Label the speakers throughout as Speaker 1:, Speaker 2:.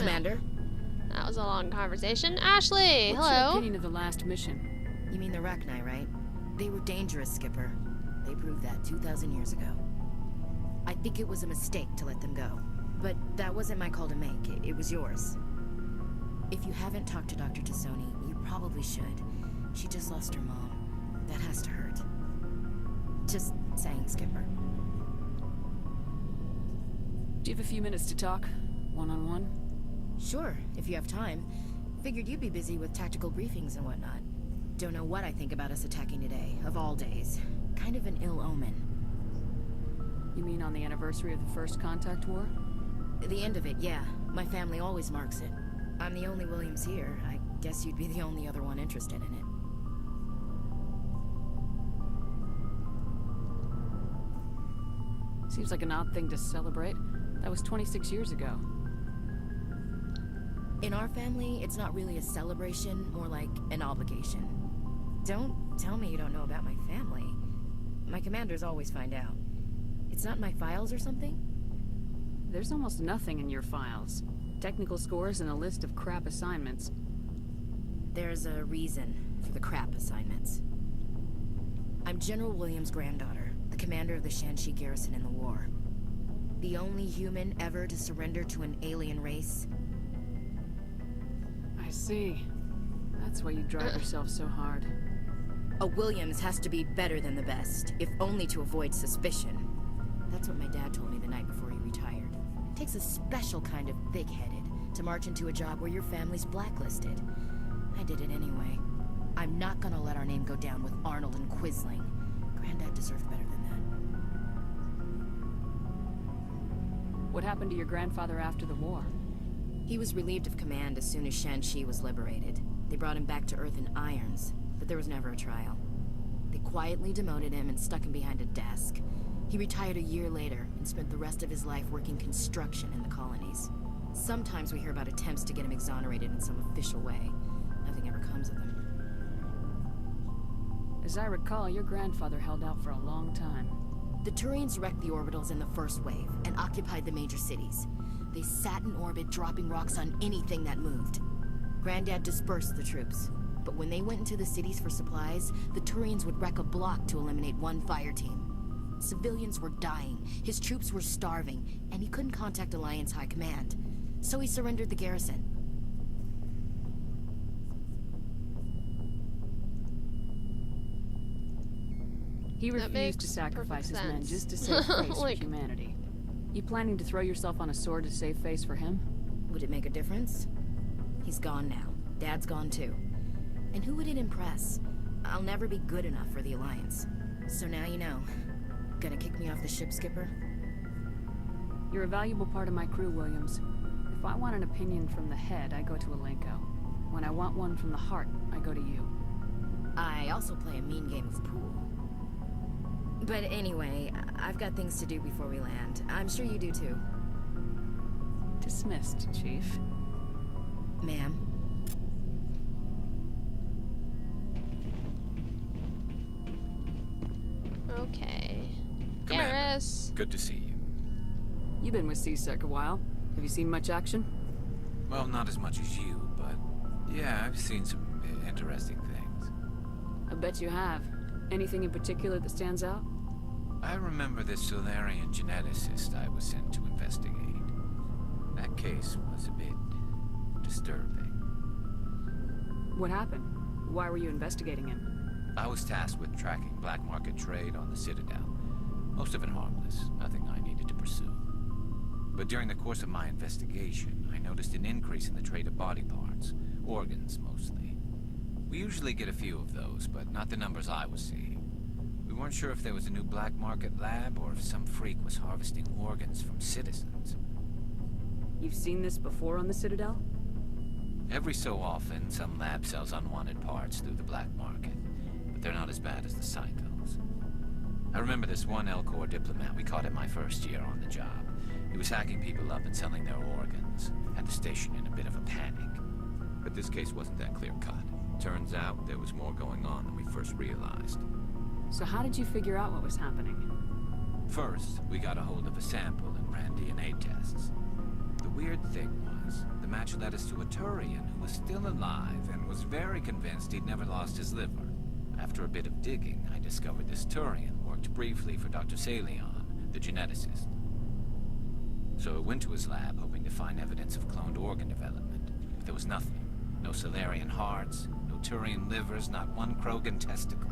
Speaker 1: Commander.
Speaker 2: That was a long conversation. Ashley,
Speaker 3: What's your
Speaker 2: hello.
Speaker 3: opinion of the last mission?
Speaker 1: You mean the Rachni, right? They were dangerous, Skipper. They proved that 2,000 years ago. I think it was a mistake to let them go. But that wasn't my call to make. It was yours. If you haven't talked to Dr. Tassoni, you probably should. She just lost her mom. That has to hurt. Just saying, Skipper.
Speaker 3: Do you have a few minutes to talk? One-on-one?
Speaker 1: Sure, if you have time. Figured you'd be busy with tactical briefings and whatnot. Don't know what I think about us attacking today, of all days. Kind of an ill omen.
Speaker 3: You mean on the anniversary of the first contact war?
Speaker 1: The end of it, yeah. My family always marks it. I'm the only Williams here. I guess you'd be the only other one interested in it.
Speaker 3: Seems like an odd thing to celebrate. That was 26 years ago.
Speaker 1: In our family, it's not really a celebration, more like an obligation. Don't tell me you don't know about my family. My commanders always find out. It's not in my files or something?
Speaker 3: There's almost nothing in your files. Technical scores and a list of crap assignments.
Speaker 1: There's a reason for the crap assignments. I'm General Williams' granddaughter, the commander of the Shanxi garrison in the war. The only human ever to surrender to an alien race.
Speaker 3: I see. That's why you drive yourself so hard.
Speaker 1: A Williams has to be better than the best, if only to avoid suspicion. That's what my dad told me the night before he retired. It takes a special kind of big-headed to march into a job where your family's blacklisted. I did it anyway. I'm not gonna let our name go down with Arnold and Quisling. Granddad deserved better than that.
Speaker 3: What happened to your grandfather after the war?
Speaker 1: He was relieved of command as soon as Shanxi was liberated. They brought him back to Earth in irons, but there was never a trial. They quietly demoted him and stuck him behind a desk. He retired a year later and spent the rest of his life working construction in the colonies. Sometimes we hear about attempts to get him exonerated in some official way. Nothing ever comes of them.
Speaker 3: As I recall, your grandfather held out for a long time.
Speaker 1: The Turians wrecked the orbitals in the first wave and occupied the major cities. They sat in orbit, dropping rocks on anything that moved. Granddad dispersed the troops, but when they went into the cities for supplies, the Turians would wreck a block to eliminate one fire team. Civilians were dying, his troops were starving, and he couldn't contact Alliance High Command. So he surrendered the garrison.
Speaker 3: He
Speaker 2: That
Speaker 3: refused
Speaker 2: makes
Speaker 3: to sacrifice his
Speaker 2: perfect
Speaker 3: men
Speaker 2: sense.
Speaker 3: just to save face
Speaker 2: Like-
Speaker 3: for humanity. You planning to throw yourself on a sword to save face for him?
Speaker 1: Would it make a difference? He's gone now. Dad's gone too. And who would it impress? I'll never be good enough for the Alliance. So now you know. Gonna kick me off the ship, Skipper?
Speaker 3: You're a valuable part of my crew, Williams. If I want an opinion from the head, I go to Alenko. When I want one from the heart, I go to you.
Speaker 1: I also play a mean game of pool. But anyway, I've got things to do before we land. I'm sure you do too.
Speaker 3: Dismissed, Chief.
Speaker 1: Ma'am.
Speaker 2: Okay.
Speaker 4: Commander,
Speaker 2: Garrus.
Speaker 4: good to see you.
Speaker 3: You've been with CSEC a while. Have you seen much action?
Speaker 4: Well, not as much as you, but yeah, I've seen some interesting things.
Speaker 3: I bet you have. Anything in particular that stands out?
Speaker 4: I remember this Solarian geneticist I was sent to investigate. That case was a bit disturbing.
Speaker 3: What happened? Why were you investigating him?
Speaker 4: I was tasked with tracking black market trade on the Citadel. Most of it harmless, nothing I needed to pursue. But during the course of my investigation, I noticed an increase in the trade of body parts, organs mostly. We usually get a few of those, but not the numbers I was seeing. We weren't sure if there was a new black market lab or if some freak was harvesting organs from citizens.
Speaker 3: You've seen this before on the Citadel?
Speaker 4: Every so often, some lab sells unwanted parts through the black market, but they're not as bad as the psychos. I remember this one Elcor diplomat we caught in my first year on the job. He was hacking people up and selling their organs. Had the station in a bit of a panic. But this case wasn't that clear-cut. Turns out there was more going on than we first realized.
Speaker 3: So how did you figure out what was happening?
Speaker 4: First, we got a hold of a sample and ran DNA tests. The weird thing was, the match led us to a Turian who was still alive and was very convinced he'd never lost his liver. After a bit of digging, I discovered this Turian worked briefly for Dr. Salion, the geneticist. So I went to his lab hoping to find evidence of cloned organ development. But there was nothing. No Solarian hearts, no Turian livers, not one Krogan testicle.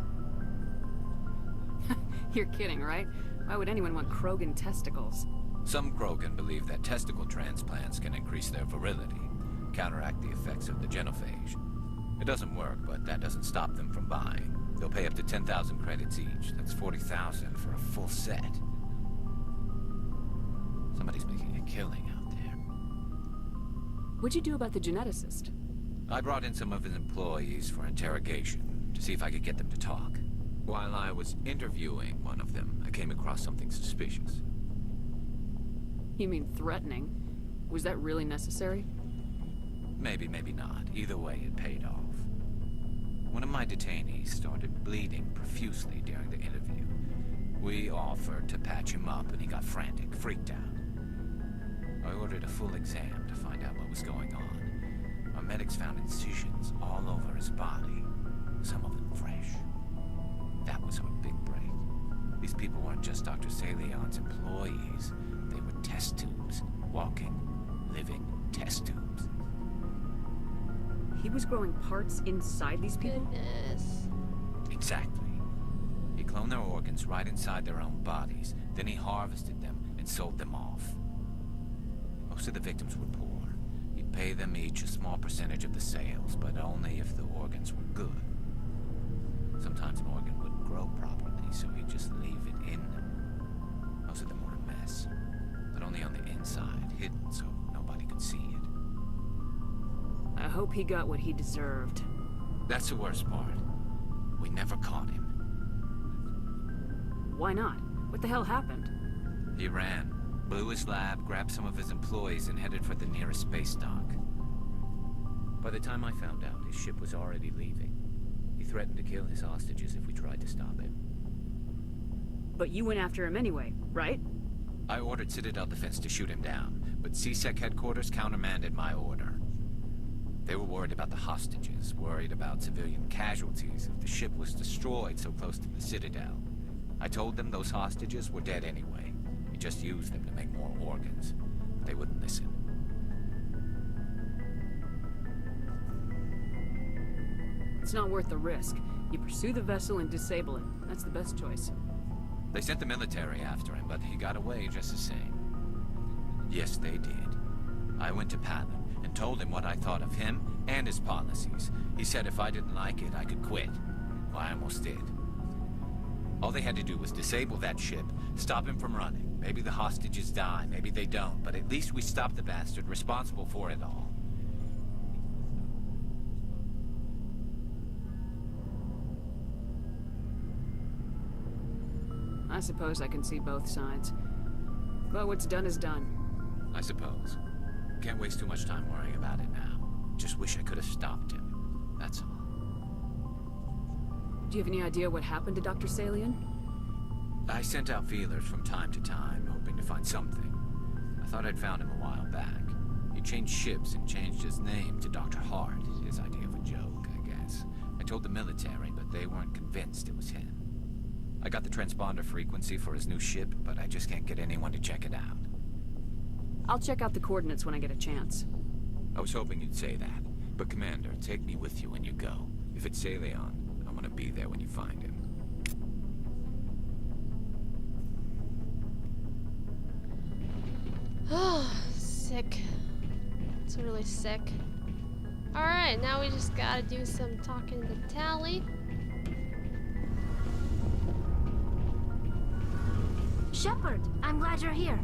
Speaker 3: You're kidding, right? Why would anyone want Krogan testicles?
Speaker 4: Some Krogan believe that testicle transplants can increase their virility, counteract the effects of the genophage. It doesn't work, but that doesn't stop them from buying. They'll pay up to 10,000 credits each. That's 40,000 for a full set. Somebody's making a killing out there.
Speaker 3: What'd you do about the geneticist?
Speaker 4: I brought in some of his employees for interrogation, to see if I could get them to talk. While I was interviewing one of them, I came across something suspicious.
Speaker 3: You mean threatening? Was that really necessary?
Speaker 4: Maybe, maybe not. Either way, it paid off. One of my detainees started bleeding profusely during the interview. We offered to patch him up, and he got frantic, freaked out. I ordered a full exam to find out what was going on. Our medics found incisions all over his body, some of them fresh. That was our big break. These people weren't just Dr. Salion's employees. They were test tubes. Walking, living test tubes.
Speaker 3: He was growing parts inside these people?
Speaker 2: Goodness.
Speaker 4: Exactly. He cloned their organs right inside their own bodies. Then he harvested them and sold them off. Most of the victims were poor. He'd pay them each a small percentage of the sales, but only if the organs were good. Sometimes an organ wouldn't grow properly, so he'd just leave it in them. Most of them were a mess, but only on the inside, hidden so nobody could see it.
Speaker 3: I hope he got what he deserved.
Speaker 4: That's the worst part. We never caught him.
Speaker 3: Why not? What the hell happened?
Speaker 4: He ran, blew his lab, grabbed some of his employees, and headed for the nearest space dock. By the time I found out, his ship was already leaving. He threatened to kill his hostages if we tried to stop him.
Speaker 3: But you went after him anyway, right?
Speaker 4: I ordered Citadel Defense to shoot him down, but CSEC headquarters countermanded my order. They were worried about the hostages, worried about civilian casualties if the ship was destroyed so close to the Citadel. I told them those hostages were dead anyway. He just used them to make more organs. But they wouldn't listen.
Speaker 3: It's not worth the risk. You pursue the vessel and disable it. That's the best choice.
Speaker 4: They sent the military after him, but he got away just the same. Yes, they did. I went to Patton and told him what I thought of him and his policies. He said if I didn't like it, I could quit. Well, I almost did. All they had to do was disable that ship, stop him from running. Maybe the hostages die, maybe they don't, but at least we stopped the bastard responsible for it all.
Speaker 3: I suppose I can see both sides. But what's done is done.
Speaker 4: I suppose. Can't waste too much time worrying about it now. Just wish I could have stopped him. That's all.
Speaker 3: Do you have any idea what happened to Dr. Salion?
Speaker 4: I sent out feelers from time to time, hoping to find something. I thought I'd found him a while back. He changed ships and changed his name to Dr. Hart, his idea of a joke, I guess. I told the military, but they weren't convinced it was him. I got the transponder frequency for his new ship, but I just can't get anyone to check it out.
Speaker 3: I'll check out the coordinates when I get a chance.
Speaker 4: I was hoping you'd say that. But Commander, take me with you when you go. If it's Salion, I want to be there when you find him.
Speaker 2: Oh, sick. It's really sick. Alright, now we just gotta do some talking to Tali.
Speaker 5: Shepherd, I'm glad you're here.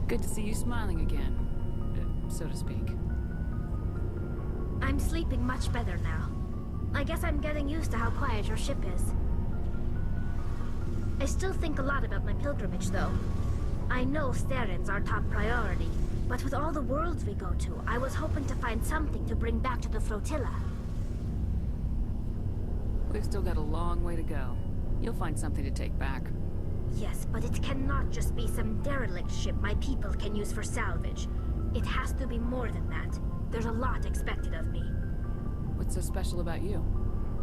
Speaker 3: Good to see you smiling again, so to speak.
Speaker 5: I'm sleeping much better now. I guess I'm getting used to how quiet your ship is. I still think a lot about my pilgrimage, though. I know Steren's our top priority, but with all the worlds we go to, I was hoping to find something to bring back to the flotilla.
Speaker 3: We've still got a long way to go. You'll find something to take back.
Speaker 5: Yes, but it cannot just be some derelict ship my people can use for salvage. It has to be more than that. There's a lot expected of me.
Speaker 3: What's so special about you?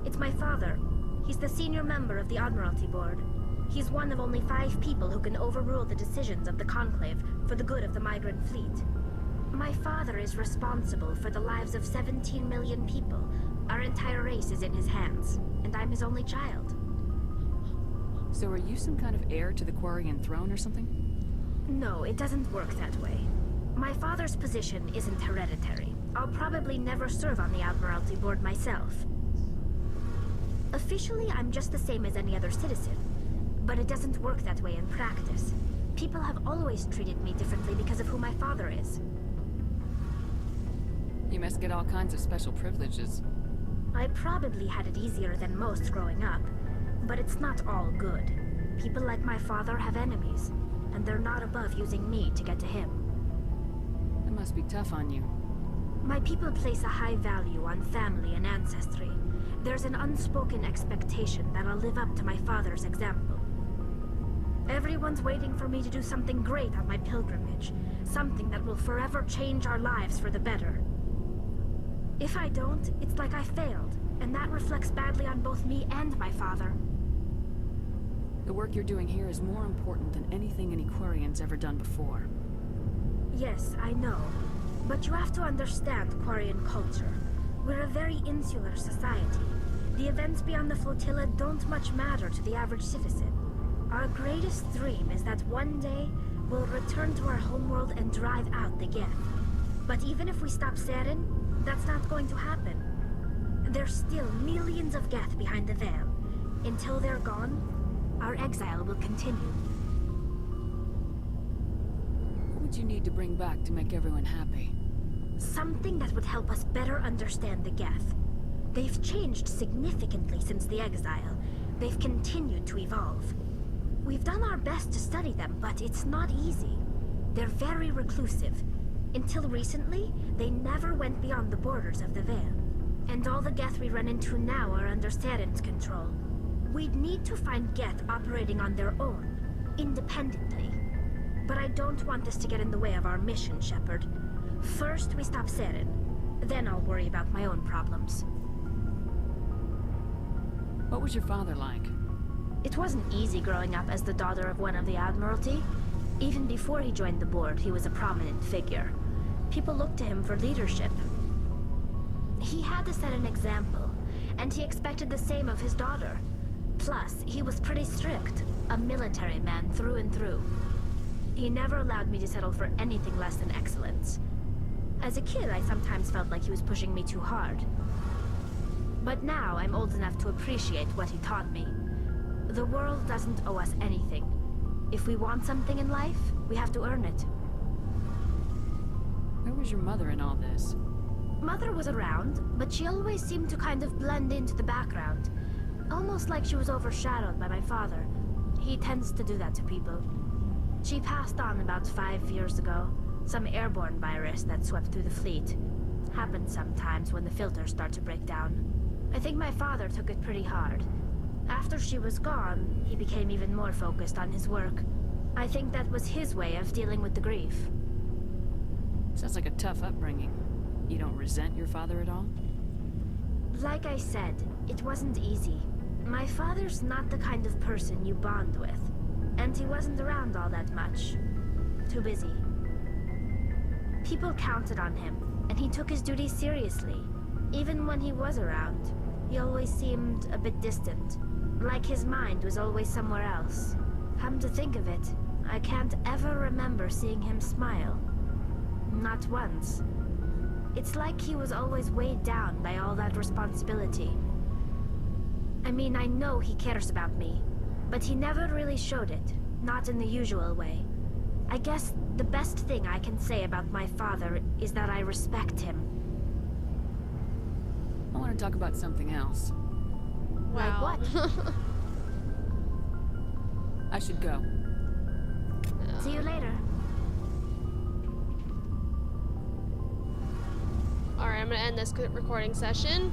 Speaker 5: It's my father. He's the senior member of the Admiralty Board. He's one of only 5 people who can overrule the decisions of the Conclave for the good of the migrant fleet. My father is responsible for the lives of 17 million people. Our entire race is in his hands, and I'm his only child.
Speaker 3: So are you some kind of heir to the Quarian throne or something?
Speaker 5: No, it doesn't work that way. My father's position isn't hereditary. I'll probably never serve on the Admiralty Board myself. Officially, I'm just the same as any other citizen. But it doesn't work that way in practice. People have always treated me differently because of who my father is.
Speaker 3: You must get all kinds of special privileges.
Speaker 5: I probably had it easier than most growing up, but it's not all good. People like my father have enemies, and they're not above using me to get to him.
Speaker 3: It must be tough on you.
Speaker 5: My people place a high value on family and ancestry. There's an unspoken expectation that I'll live up to my father's example. Everyone's waiting for me to do something great on my pilgrimage, something that will forever change our lives for the better. If I don't, it's like I failed, and that reflects badly on both me and my father.
Speaker 3: The work you're doing here is more important than anything any Quarian's ever done before.
Speaker 5: Yes, I know. But you have to understand Quarian culture. We're a very insular society. The events beyond the flotilla don't much matter to the average citizen. Our greatest dream is that one day we'll return to our homeworld and drive out the Geth. But even if we stop Saren, that's not going to happen. There's still millions of Geth behind the veil. Until they're gone, our exile will continue.
Speaker 3: What would you need to bring back to make everyone happy?
Speaker 5: Something that would help us better understand the Geth. They've changed significantly since the exile. They've continued to evolve. We've done our best to study them, but it's not easy. They're very reclusive. Until recently, they never went beyond the borders of the Veil. And all the Geth we run into now are under Saren's control. We'd need to find Geth operating on their own, independently. But I don't want this to get in the way of our mission, Shepherd. First, we stop Saren. Then I'll worry about my own problems.
Speaker 3: What was your father like?
Speaker 5: It wasn't easy growing up as the daughter of one of the Admiralty. Even before he joined the board, he was a prominent figure. People looked to him for leadership. He had to set an example, and he expected the same of his daughter. Plus, he was pretty strict, a military man through and through. He never allowed me to settle for anything less than excellence. As a kid, I sometimes felt like he was pushing me too hard. But now, I'm old enough to appreciate what he taught me. The world doesn't owe us anything. If we want something in life, we have to earn it.
Speaker 3: Where was your mother in all this?
Speaker 5: Mother was around, but she always seemed to kind of blend into the background. Almost like she was overshadowed by my father. He tends to do that to people. She passed on about 5 years ago. Some airborne virus that swept through the fleet. Happens sometimes when the filters start to break down. I think my father took it pretty hard. After she was gone, he became even more focused on his work. I think that was his way of dealing with the grief.
Speaker 3: Sounds like a tough upbringing. You don't resent your father at all?
Speaker 5: Like I said, it wasn't easy. My father's not the kind of person you bond with. And he wasn't around all that much. Too busy. People counted on him, and he took his duties seriously. Even when he was around, he always seemed a bit distant. Like his mind was always somewhere else. Come to think of it, I can't ever remember seeing him smile. Not once. It's like he was always weighed down by all that responsibility. I mean, I know he cares about me, but he never really showed it, not in the usual way. I guess the best thing I can say about my father is that I respect him.
Speaker 3: I want to talk about something else.
Speaker 5: Like
Speaker 2: Wow.
Speaker 5: what?
Speaker 3: I should go.
Speaker 5: See you later.
Speaker 2: Alright, I'm gonna end this recording session.